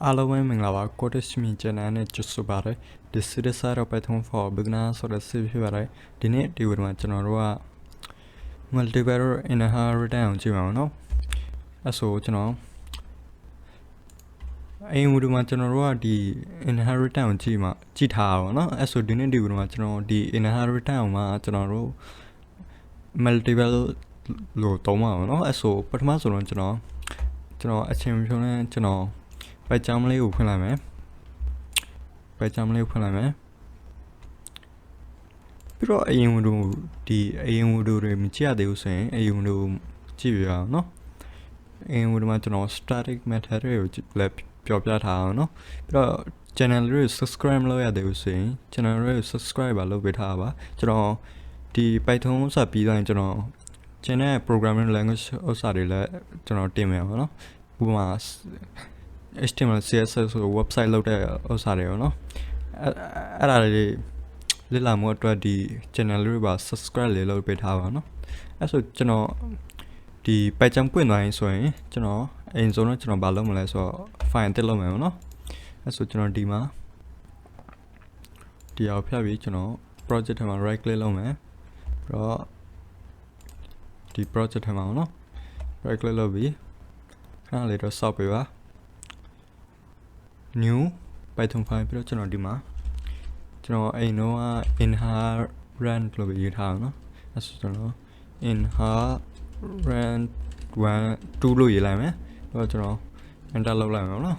Allowing Minglawa, Scottish Channel and just about it. The city side of Python for beginners or the civil dinate you would mention or multiplier in a hard down, you know. As so, you know. I would mention or the inherit town, Chima, Chita, no? As so, didn't you mention the inherit town, Machanoro multiple low toma, no? As so, but Master, you know, a champion, you know. ไปจำเลยอุปนัยไหมไปจำเลยอุปนัยไหมပြီးတော့အရင်တို့ဒီအရင်တို့တွေမကြည့်ရသေးဘူးဆိုရင်အရင်တို့ကြည့်ပြရအောင်เนาะအရင်တို့မှာကျွန်တော် static method တွေကိုလည်းပြောပြထားအောင်เนาะပြီးတော့ channel လေးကို subscribe လုပ်ရသေးဘူးဆိုရင် channel လေးကို subscribe လုပ်ပေးထားပါကျွန်တော်ဒီ Python ဥစ္စာပြီးသွားရင်ကျွန်တော် channel programming language ဥစ္စာတွေလည်းကျွန်တော်တင်မယ်ပါเนาะဥပမာ HTML CSS ဆို website လုပ်တဲ့ဥစ္စာတွေရောเนาะအဲ့ဒါတွေလေ့လာမှုအတွက်ဒီ channel လေးပါ subscribe လေးလုပ်ပေးထားပါเนาะအဲ့ဆိုကျွန်တော်ဒီ Python ပွင့်သွားရင်ဆိုရင်ကျွန်တော်အရင်ဆုံးတော့ကျွန်တော်ဘာလုပ်မလဲဆိုတော့ file တက်လုပ်မယ်ပေါ့เนาะအဲ့ဆိုကျွန်တော်ဒီမှာဒီအောင်ဖြတ်ပြီးကျွန်တော် project ထဲမှာ right click လုပ်မယ်ပြီးတော့ဒီ project ထဲမှာပေါ့เนาะ right click လုပ်ပြီးခဏလေးတော့စောက်ပေးပါ new Python file ပြီးတော့ကျွန်တော်ဒီမှာကျွန်တော်အိမ်တော့ inherent လို့ပဲရေးထားအောင်เนาะအဲ့ဆိုကျွန်တော် inherent 1 2လို့ရေးလိုက်မယ်ပြီးတော့ကျွန်တော် enter လုပ်လိုက်မယ်เนาะ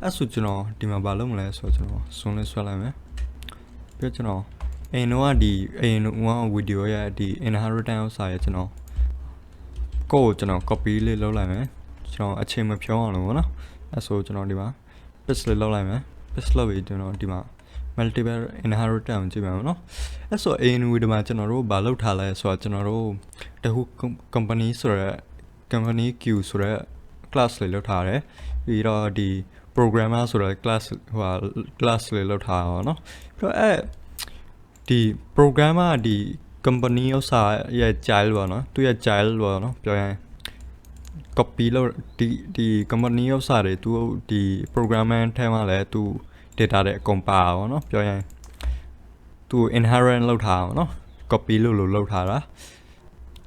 အဲ့ဆိုကျွန်တော်ဒီမှာဘာလုပ်မလဲဆိုတော့ကျွန်တော် zoom လေးဆွဲလိုက်မယ်ပြီးတော့ကျွန်တော်အိမ်တော့ဒီအိမ်တော့ဗီဒီယိုရဲ့ဒီ inheritance ဥစ္စာရဲ့ကျွန်တော်ကိုယ်ကျွန်တော် copy လေးလုပ်လိုက်မယ်ကျွန်တော်အချိန်မဖြုံးအောင်လို့ပေါ့เนาะအဲ့ဆိုကျွန်တော်ဒီမှာ paste လေးလုပ်လိုက်မယ် paste လုပ်ပြီးကျွန်တော်ဒီမှာ multiple inherit တောင်ကြည့်ပါမယ်เนาะအဲ့ဆို ANU ဒီမှာကျွန်တော်တို့ဘာလုပ်ထားလဲဆိုတော့ကျွန်တော်တို့တခု company ဆိုရဲ company queue ဆိုရဲ class လေးလုပ်ထားတယ်ပြီးတော့ဒီ programmer ဆိုရဲ class ဟို class လေးလုပ်ထားအောင်เนาะပြီးတော့အဲ့ဒီ programmer ဒီ company ဥစ္စာရဲ့ child ပေါ့เนาะသူရဲ့ child ပေါ့เนาะပြောရင်copy လို့ဒီ company ဥစ္စာတွေသူဒီ programmer ထဲမှာလည်းသူ data တွေအကုန်ပါအောင်เนาะပြောရင်သူ inherent လောက်ထားအောင်เนาะ copy လို့လောက်ထားတာ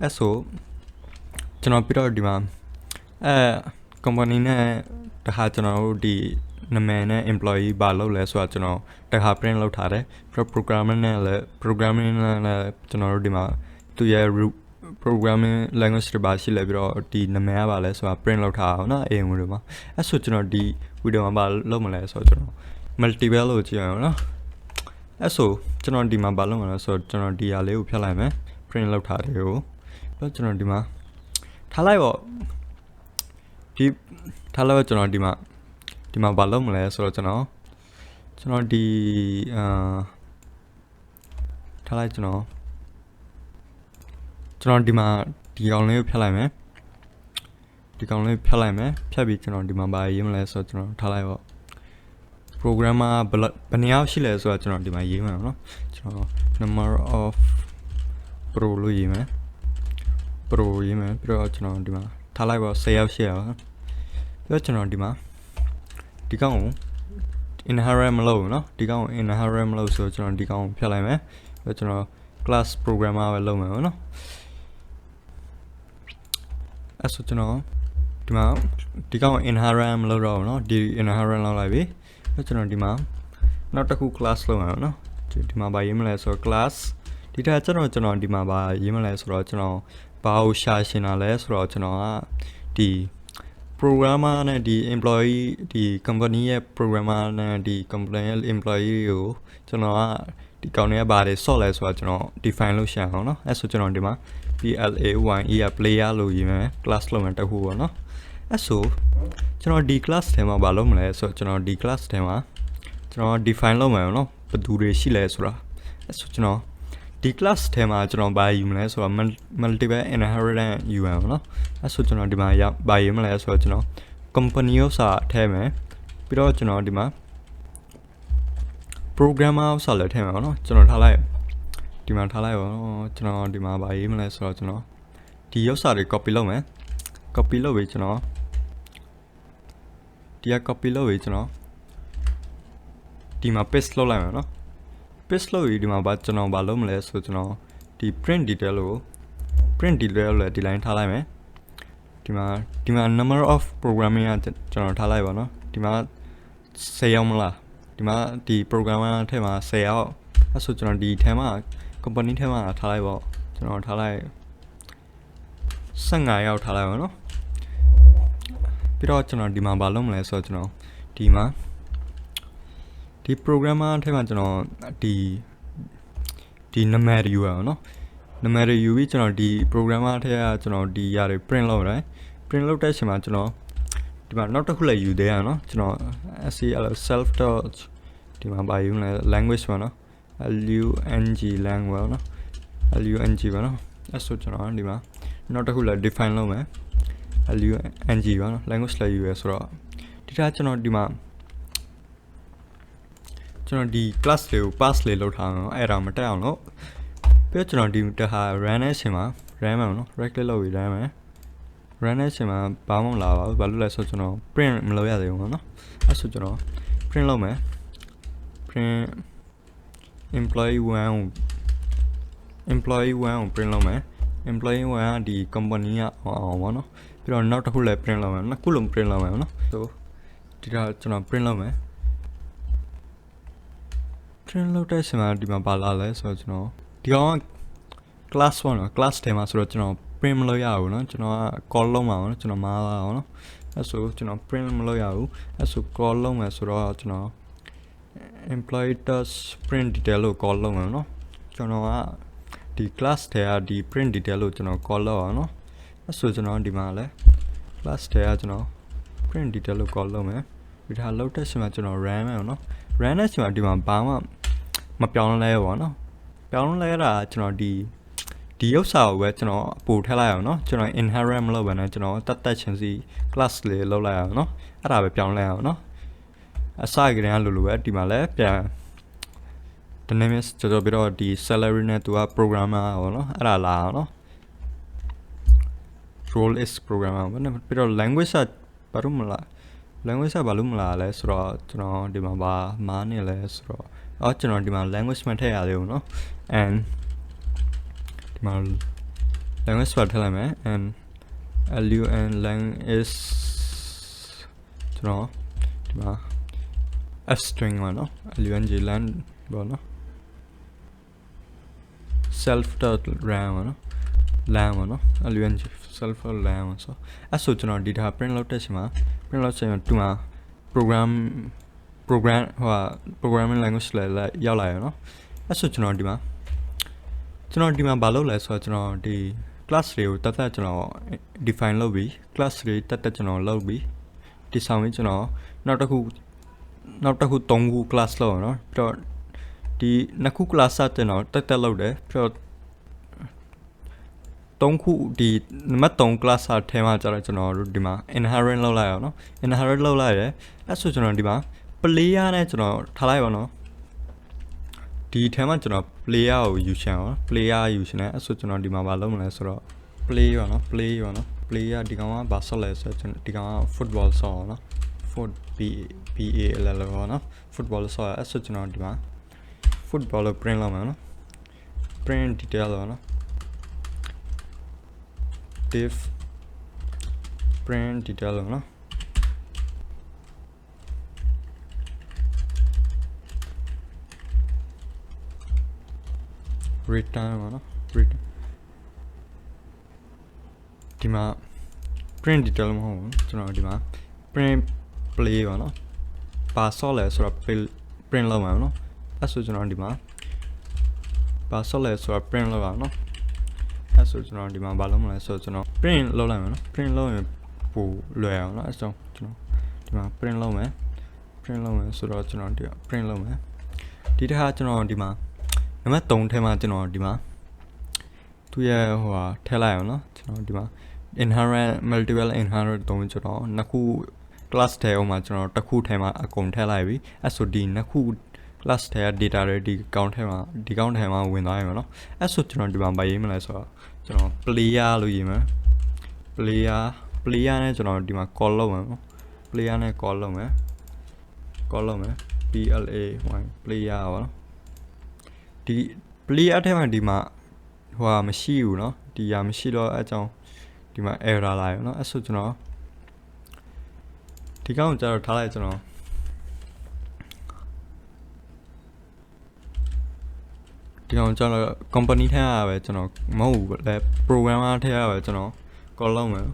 အဲ့ဆိုကျွန်တော်ပြီးတော့ဒီမှာcompany နဲ့တခါကျွန်တော်တို့ဒီနာမည်နဲ့ employee ဘာလုပ်လဲဆိုတာကျွန်တော်တခါ print လုပ်ထားတယ်ပြီးတော့ programming နဲ့လည်းကျွန်တော်တို့ဒီမှာသူရဲ့ programming language တွေပါရှိလဲပြီးတော့ဒီနာမည်ကပါလဲဆိုတာ print လုပ်ထားအောင်เนาะအရင်ဝင်မှာအဲ့ဆိုကျွန်တော်ဒီ video မှာဘာလုပ်မလဲဆိုတော့ကျွန်တော် multiple လို့ကြည့်အောင်เนาะအဲ့ဆိုကျွန်တော်ဒီမှာဘာလုပ်မလဲဆိုတော့ကျွန်တော်ဒီဟာလေးကိုဖြတ်လိုက်မယ် print လုပ်ထားတယ်ကိုပြီးတော့ကျွန်တော်ဒီမှာထားလိုက်ပေါ့ဒီထားလိုက်ကျွန်တော်ဒီမှာဘာလုပ်မလဲဆိုတော့ကျွန်တော်ဒီထားလိုက်ကျွန်တော်ဒီမှာဒီကောင်လေးကိုဖြတ်လိုက်မယ်ဒီကောင်လေးဖြတ်လိုက်မယ်ဖြတ်ပြီးကျွန်တော်ဒီမှာဘာရေးမလဲဆိုတော့ကျွန်တော်ထားလိုက်ပေါ့ programmer ဘယ်နှယောက်ရှိလဲဆိုတော့ကျွန်တော်ဒီမှာရေးမှာเนาะကျွန်တော် number of pro လို့ရေးမယ် pro ရေးမယ်ပြီးတော့ကျွန်တော်ဒီမှာထားလိုက်ပေါ့10ယောက်ရှိရပါပြီးတော့ကျွန်တော်ဒီမှာဒီကောင်ကို inherit မလုပ်ဘူးเนาะဒီကောင်ကို inherit မလုပ်ဆိုတော့ကျွန်တော်ဒီကောင်ကိုဖြတ်လိုက်မယ်ပြီးတော့ကျွန်တော် class programmer ပဲလုပ်မယ်ပေါ့เนาะအဲ့ဆိုကျွန်တော်ဒီမှာဒီကောင် inherent မလုပ်တော့ဘူးเนาะဒီ inherent လောက်လိုက်ပြီအဲ့ကျွန်တော်ဒီမှာနောက်တစ်ခု class လုပ်ရအောင်เนาะဒီမှာဘာရေးမလဲဆိုတော့ class ဒီထက်ကျွန်တော်ဒီမှာဘာရေးမလဲဆိုတော့ကျွန်တော်ဘာကိုရှာရှင်းတာလဲဆိုတော့ကျွန်တော်ကဒီ programmer နဲ့ဒီ employee ဒီ company ရဲ့ programmer နဲ့ဒီ company ရဲ့ employee ကိုကျွန်တော်ကဒီကောင်တွေကဘာတွေ sort လဲဆိုတော့ကျွန်တော် define လုပ်ရှာအောင်เนาะအဲ့ဆိုကျွန်တော်ဒီမှာ player player လို့ရေးမယ် class လုပ်မယ်တခုပေါ့เนาะအဲ့ဆိုကျွန်တော်ဒီ class ထဲမှာဘာလုပ်မလဲဆိုတော့ကျွန်တော်ဒီ class ထဲမှာကျွန်တော် define လုပ်မယ်เนาะဘယ်သူတွေရှိလဲဆိုတာအဲ့ဆိုကျွန်တော်ဒီ class ထဲမှာကျွန်တော်ဘာယူမလဲဆိုတော့ multiple inheritance ယူရအောင်เนาะအဲ့ဆိုကျွန်တော်ဒီမှာဘာယူမလဲဆိုတော့ကျွန်တော် company ဥစ္စာထည့်မယ်ပြီးတော့ကျွန်တော်ဒီမှာ programmer ဥစ္စာလည်းထည့်မယ်เนาะကျွန်တော်ထားလိုက်ဒီမှာထားလိုက်ပါကျွန်တော်ဒီမှာဘာရေးမလဲဆိုတော့ကျွန်တော်ဒီဥစ္စာတွေ copy လုပ်မယ် copy လုပ်ပြီးကျွန်တော် dia copy လုပ်ပြီကျွန်တော်ဒီမှာ paste လုပ်လိုက်မယ်နော် paste လုပ်ပြီးဒီမှာကျွန်တော်ဘာလုပ်မလဲဆိုကျွန်တော်ဒီ print detail ကို print detail လည်းဒီ line ထားလိုက်မယ်ဒီမှာ number of programming ကကျွန်တော်ထားလိုက်ပါနော်ဒီမှာ10ရောက်မလားဒီမှာဒီ programmer ထဲမှာ10ရောက်အဲ့ဆိုကျွန်တော်ဒီထဲမှာ company ထဲမှာထားလိုက်ပေါ့ကျွန်တော်ထားလိုက်15ရောက်ထားလိုက်ပါနော်ပြီးတော့ကျွန်တော်ဒီမှာဘာလုပ်မလဲဆိုတော့ကျွန်တော်ဒီမှာဒီ programmer ထဲမှာကျွန်တော်ဒီနာမည်ယူရအောင်နော်နာမည်ယူပြီးကျွန်တော်ဒီ programmer ထဲကကျွန်တော်ဒီຢာတွေ print လုပ်တယ် print လုပ်တဲ့အချိန်မှာကျွန်တော်ဒီမှာနောက်တစ်ခုလည်းယူသေးရအောင်နော်ကျွန်တော် SCL self dot ဒီမှာဘာယူလဲ language ပါနော် LUNG language နော် LUNG ပါနော်အဲ့ဆိုကျွန်တော်ဒီမှာနောက်တစ်ခုလည်း define လုပ်မယ် LUNG ပါနော် language လည်းယူရဆိုတော့ဒီထားကျွန်တော်ဒီမှာကျွန်တော်ဒီ class လေးကို pass လေးလုပ်ထားအောင်အဲ့ဒါမတက်အောင်လို့ပြီးတော့ကျွန်တော်ဒီတဟာ run တဲ့အချိန်မှာ run မှာနော် right click လုပ်ပြီး run မယ် run တဲ့အချိန်မှာဘာမှမလာပါဘူးဘာလို့လဲဆိုတော့ကျွန်တော် print မလုပ်ရသေးဘူးပေါ့နော်အဲ့ဆိုကျွန်တော် print လုပ်မယ် print employee 1ကို print လုပ်မယ် employee 1ကဒီ company ကအောင်ပေါ့နော်ပြီးတော့နောက်တစ်ခုလည်း print လုပ်မယ်နှစ်ခုလုံး print လုပ်မယ်နော်ဆိုဒီတော့ကျွန်တော် print လုပ်မယ် print လုပ်တဲ့အချိန်မှာဒီမှာဘာလာလဲဆိုတော့ကျွန်တော်ဒီကောင် class 1နော် class ထဲမှာဆိုတော့ကျွန်တော် print မလုပ်ရဘူးเนาะကျွန်တော်က call လုပ်မှာเนาะကျွန်တော်မားလာအောင်เนาะအဲ့ဆိုကျွန်တော် print မလုပ်ရဘူးအဲ့ဆို call လုပ်မယ်ဆိုတော့ကျွန်တော် employee does print detail လို့ call လုပ်မယ်เนาะကျွန်တော်ကဒီ class ထဲကဒီ print detail လို့ကျွန်တော် call လုပ်အောင်เนาะအဲ့ဆိုကျွန်တော်ဒီမှာလဲ class ထဲကကျွန်တော် print detail လို့ call လုပ်မယ်ဒီထားလုပ်တဲ့အချိန်မှာကျွန်တော် run မယ်เนาะ run တဲ့အချိန်မှာဒီမှာဘာမှမပြောင်းလဲဘူးเนาะပြောင်းလဲတာကျွန်တော်ဒီဥစ္စာကိုပဲကျွန်တော်ပို့ထည့်လိုက်အောင်เนาะကျွန်တော် inherit မလုပ်ဘဲနဲ့ကျွန်တော်တက်ချင်းစီ class လေးလုပ်လိုက်အောင်เนาะအဲ့ဒါပဲပြောင်းလဲအောင်เนาะအစကတည်းကလိုပဲဒီမှာလဲပြန် the name is ကျွန်တော်ပြီးတော့ဒီ salary နဲ့သူက programmer ပေါ့เนาะအဲ့ဒါလာအောင်เนาะ role is programmer ဘာနဲ့ပြီးတော့ language ဘာလို့မလား language ဘာလို့မလားလဲဆိုတော့ကျွန်တော်ဒီမှာဘာမားနေလဲဆိုတော့ကျွန်တော်ဒီမှာ language မထည့်ရသေးဘူးเนาะ andဒီမှာ language ပါထည့်လိုက်မယ် and LUN lang is ကျွန်တော်ဒီမှာ f string ပါเนาะ LUNG lang ပေါ့เนาะ self dot ram ပါเนาะ lang ပါเนาะ LUNG self lang ဆိုအဲ့ဆိုကျွန်တော်ဒီထား print လုပ်တဲ့အချိန်မှာ print လုပ်ချိန်မှာဒီမှာ program programming language လည်းရောက်လာရเนาะအဲ့ဆိုကျွန်တော်ဒီမှာဘာလုပ်လဲဆိုတော့ကျွန်တော်ဒီ class တွေကိုတက်ကျွန်တော် define လုပ်ပြီး class တွေတက်ကျွန်တော်လုပ်ပြီးဒီဆောင်ပြီးကျွန်တော်နောက်တစ်ခု3ခု class လုပ်အောင်เนาะပြီးတော့ဒီနှစ်ခု class ကျွန်တော်တက်လုပ်တယ်ပြီးတော့3ခုဒီနံပါတ်3 class ထဲမှာကျတော့ကျွန်တော်တို့ဒီမှာ inherit လုပ်လိုက်အောင်เนาะ inherit လုပ်လိုက်တယ်အဲ့ဆိုကျွန်တော်ဒီမှာ player နဲ့ကျွန်တော်ထားလိုက်ပါเนาะဒီထဲမှာကျွန်တော် player ကိုယူချင်အောင် player ယူချင်တယ်အဲ့ဆိုကျွန်တော်ဒီမှာဘာလုပ်မလဲဆိုတော့ play ပါเนาะ player ဒီကောင်ကဘာဆော့လဲဆိုတော့ဒီကောင်က football ဆော့เนาะ football ပါเนาะ football ဆော့အဲ့ဆိုကျွန်တော်ဒီမှာ football ကို print လုပ်မှာเนาะ print detail ပါเนาะ div print detail ပါเนาะreturn ပါเนาะ return ဒီမှာ print detail မဟုတ်ဘူးကျွန်တော်ဒီမှာ print play ပါเนาะပါဆော့လဲဆိုတော့ print လုပ်မှာเนาะအဲ့ဆိုကျွန်တော်ဒီမှာပါဆော့လဲဆိုတော့ print လုပ်ပါเนาะအဲ့ဆိုကျွန်တော်ဒီမှာဘာလုပ်မလဲဆိုတော့ကျွန်တော် print လုပ်လိုက်မှာเนาะ print လုပ်ရင်ပိုလွယ်အောင်เนาะအဲ့ဆိုကျွန်တော်ဒီမှာ print လုပ်မယ်ဆိုတော့ကျွန်တော်ဒီ print လုပ်မယ်ဒီတစ်ခါကျွန်တော်ဒီမှာနံပါတ်3ထဲမှာကျွန်တော်ဒီမှာသူရဲ့ဟိုဟာထည့်လိုက်အောင်เนาะကျွန်တော်ဒီမှာ inherent multiple inherent တုံးကျွန်တော်နှစ်ခု class ထဲအောင်မှာကျွန်တော်တစ်ခုထဲမှာအကုန်ထည့်လိုက်ပြီအဲ့ဆိုဒီနှစ်ခု class ထဲက data တွေဒီ account ထဲမှာဝင်သွားရမှာเนาะအဲ့ဆိုကျွန်တော်ဒီမှာမရေးမလဲဆိုတော့ကျွန်တော် player လို့ရေးမယ် player နဲ့ကျွန်တော်ဒီမှာ call လုပ်မှာเนาะ player နဲ့ call လုပ်မယ် PLA player ပါနော်ဒီ player ထဲမှာဒီမှာဟိုမရှိဘူးเนาะဒီဟာမရှိတော့အကြောင်းဒီမှာ error လာရเนาะအဲ့ဆိုကျွန်တော်ဒီကောင်ကျတော့ထားလိုက်ကျွန်တော်ဒီကောင်ကျတော့ company ထဲရပဲကျွန်တော်မဟုတ်ဘူးလဲ programmer ထဲရပဲကျွန်တော် call လုပ်မယ်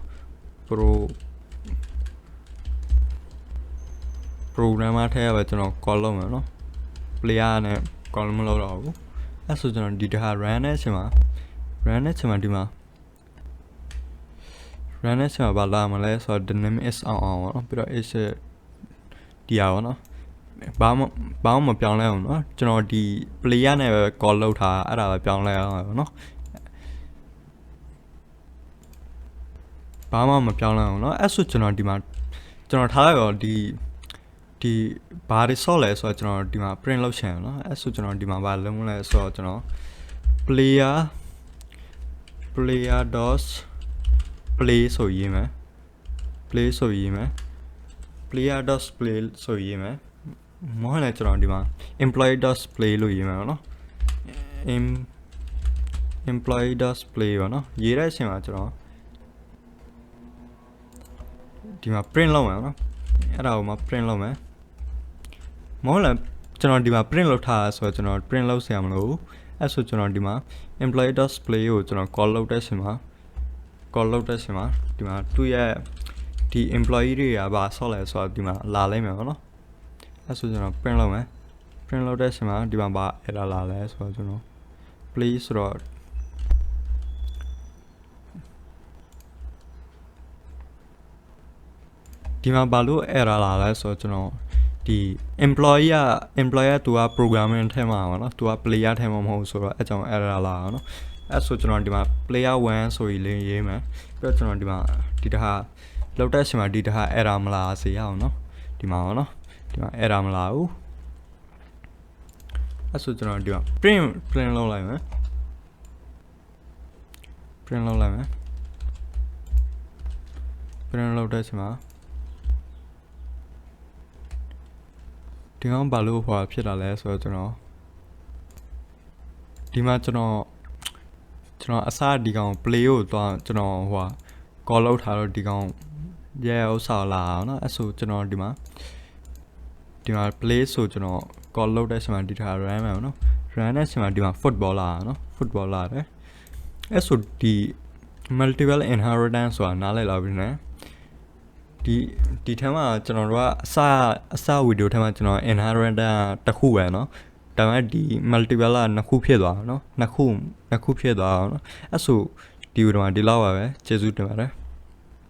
programmer ထဲရပဲကျွန်တော် call လုပ်မယ်เนาะ player နဲ့ call မလုပ်တော့ဘူးအဲ့ဆိုကျွန်တော်ဒီတခါ run တဲ့အချိန်မှာဒီမှာ run တဲ့အချိန်မှာဘာလာမလဲဆိုတော့ dynamic is on ပေါ့နော်ပြီးတော့ is ဒီဟာပေါ့နော်ဘာမှမပြောင်းလဲအောင်နော်ကျွန်တော်ဒီ player နဲ့ပဲ call လုပ်ထားအဲ့ဒါပဲပြောင်းလဲအောင်ပေါ့နော်ဘာမှမပြောင်းလဲအောင်နော်အဲ့ဆိုကျွန်တော်ဒီမှာကျွန်တော်ထားလိုက်တော့ဒီဘာတွေဆော့လဲဆိုတော့ကျွန်တော်ဒီမှာ print လုပ်ချင်တယ်နော်အဲ့ဆိုကျွန်တော်ဒီမှာဘာလုပ်မလဲဆိုတော့ကျွန်တော် player dots play ဆိုရေးမယ် player dots play ဆိုရေးမယ်မဟုတ်လဲကျွန်တော်ဒီမှာ employee dots play လို့ရေးမယ်နော် employee dots play ပါနော်ရေးတဲ့အချိန်မှာကျွန်တော်ဒီမှာ print လုပ်မယ်နော်အဲ့ဒါကိုမှ print လုပ်မယ်မဟုတ်လဲကျွန်တော်ဒီမှာ print လုပ်ထားဆိုတော့ကျွန်တော် print လုပ်ဆရာမလို့အဲ့ဆိုကျွန်တော်ဒီမှာ employee dots play ကိုကျွန်တော် call လုပ်တဲ့အချိန်မှာဒီမှာသူ့ရဲ့ဒီ employee တွေကဘာဆော့လဲဆိုတော့ဒီမှာလာလိုက်မယ်နော်အဲ့ဆိုကျွန်တော် print လုပ်မယ် print လုပ်တဲ့အချိန်မှာဒီမှာဘာ error လာလဲဆိုတော့ကျွန်တော် play ဆိုတော့ဒီမှာဘာလို့ error လာလဲဆိုတော့ကျွန်တော်ဒီ employee ကသူက programming ထဲမှာပါနော်သူက player ထဲမှာမဟုတ်ဆိုတော့အကြောင်း error လာတာနော်အဲ့ဆိုကျွန်တော်ဒီမှာ player 1ဆိုပြီးလေးရေးမယ်ပြီးတော့ကျွန်တော်ဒီမှာဒီတခါလောက်တဲ့အချိန်မှာဒီတခါ error မလာစေရအောင်နော်ဒီမှာပါနော်ဒီမှာ error မလာဘူးအဲ့ဆိုကျွန်တော်ဒီမှာ print လုပ်လိုက်မယ် print လုပ်တဲ့အချိန်မှာဒီကောင်ဘာလို့ဟိုဖြစ်လာလဲဆိုတော့ကျွန်တော်ဒီမှာကျွန်တော်အစဒီကောင် play ကိုသွားကျွန်တော်ဟို call လုပ်ထားတော့ဒီကောင်ရဲ့ဥစ္စာလာအောင်နော်အဲ့ဆိုကျွန်တော်ဒီမှာ play ဆိုကျွန်တော် call လုပ်တဲ့အချိန်မှာဒီထား run မယ်နော် run တဲ့အချိန်မှာဒီမှာ football လာနော် football လာတယ်အဲ့ဆိုဒီ multiple inheritance ဆိုတာနားလည်လာပြီနော်ဒီထဲမှာကျွန်တော်တို့ကအစဗီဒီယိုထဲမှာကျွန်တော် inheritance တစ်ခုပဲเนาะဒါပေမဲ့ဒီ multiple ကနှစ်ခုဖြစ်သွားတာเนาะနှစ်ခုဖြစ်သွားအောင်เนาะအဲ့ဆိုဒီဗီဒီယိုမှာဒီလောက်ပါပဲကျေးဇူးတင်ပါတယ်